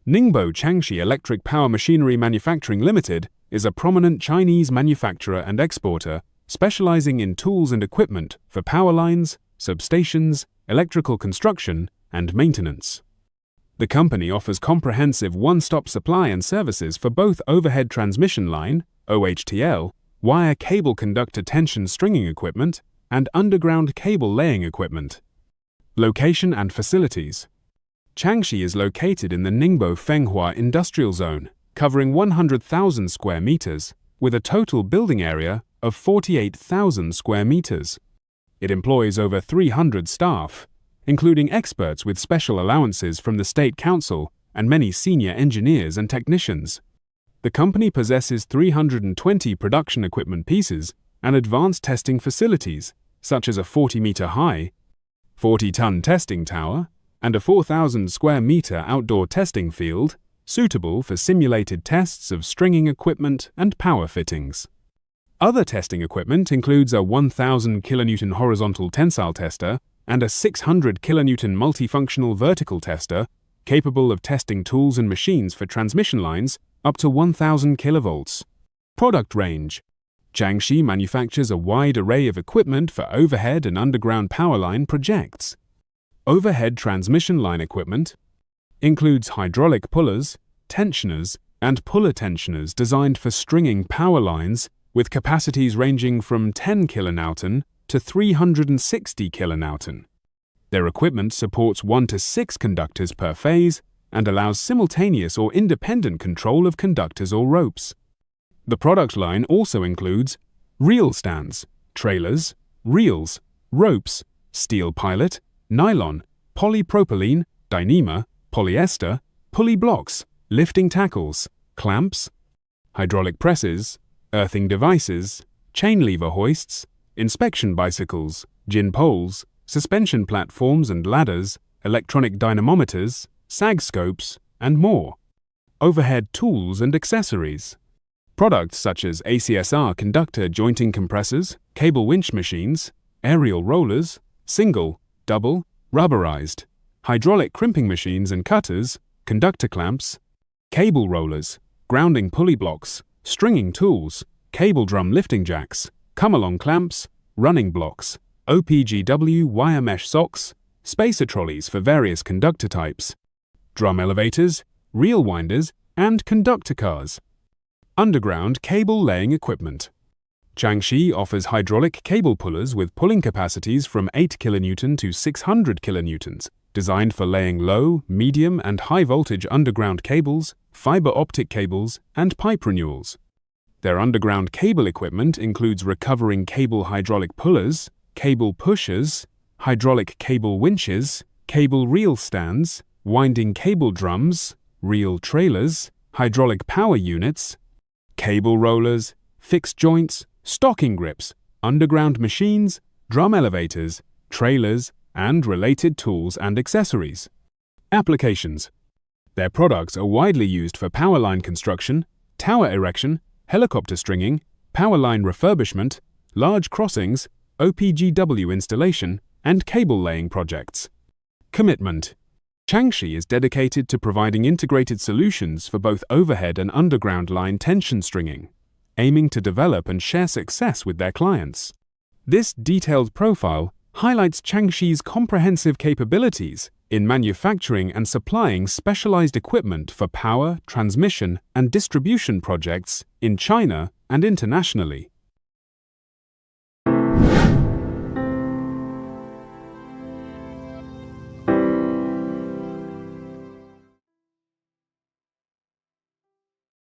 Ningbo Changxi Electric Power Machinery Manufacturing Limited is a prominent Chinese manufacturer and exporter specializing in tools and equipment for power lines, substations, electrical construction, and maintenance. The company offers comprehensive one-stop supply and services for both overhead transmission line (OHTL), wire cable conductor tension stringing equipment, and underground cable laying equipment. Location and facilities. Changxi is located in the Ningbo Fenghua Industrial Zone, covering 100,000 square meters, with a total building area of 48,000 square meters. It employs over 300 staff, including experts with special allowances from the State Council and many senior engineers and technicians. The company possesses 320 production equipment pieces and advanced testing facilities, such as a 40-meter-high, 40-ton testing tower, and a 4,000 square meter outdoor testing field, suitable for simulated tests of stringing equipment and power fittings. Other testing equipment includes a 1,000 kN horizontal tensile tester and a 600 kN multifunctional vertical tester, capable of testing tools and machines for transmission lines up to 1,000 kV. Product range. Changxi manufactures a wide array of equipment for overhead and underground power line projects. Overhead transmission line equipment includes hydraulic pullers, tensioners, and puller tensioners designed for stringing power lines with capacities ranging from 10 kN to 360 kN. Their equipment supports 1 to 6 conductors per phase and allows simultaneous or independent control of conductors or ropes. The product line also includes reel stands, trailers, reels, ropes, steel pilot, nylon, polypropylene, Dyneema, polyester, pulley blocks, lifting tackles, clamps, hydraulic presses, earthing devices, chain lever hoists, inspection bicycles, gin poles, suspension platforms and ladders, electronic dynamometers, sag scopes, and more. Overhead tools and accessories. Products such as ACSR conductor jointing compressors, cable winch machines, aerial rollers, single, double, rubberized, hydraulic crimping machines and cutters, conductor clamps, cable rollers, grounding pulley blocks, stringing tools, cable drum lifting jacks, come-along clamps, running blocks, OPGW wire mesh socks, spacer trolleys for various conductor types, drum elevators, reel winders, and conductor cars. Underground cable laying equipment. Changxi offers hydraulic cable pullers with pulling capacities from 8 kN to 600 kN, designed for laying low, medium, and high voltage underground cables, fiber optic cables, and pipe renewals. Their underground cable equipment includes recovering cable hydraulic pullers, cable pushers, hydraulic cable winches, cable reel stands, winding cable drums, reel trailers, hydraulic power units, cable rollers, fixed joints, stocking grips, underground machines, drum elevators, trailers, and related tools and accessories. Applications. Their products are widely used for power line construction, tower erection, helicopter stringing, power line refurbishment, large crossings, OPGW installation, and cable laying projects. Commitment. Changxi is dedicated to providing integrated solutions for both overhead and underground line tension stringing, aiming to develop and share success with their clients. This detailed profile highlights Changxi's comprehensive capabilities in manufacturing and supplying specialized equipment for power, transmission, and distribution projects in China and internationally.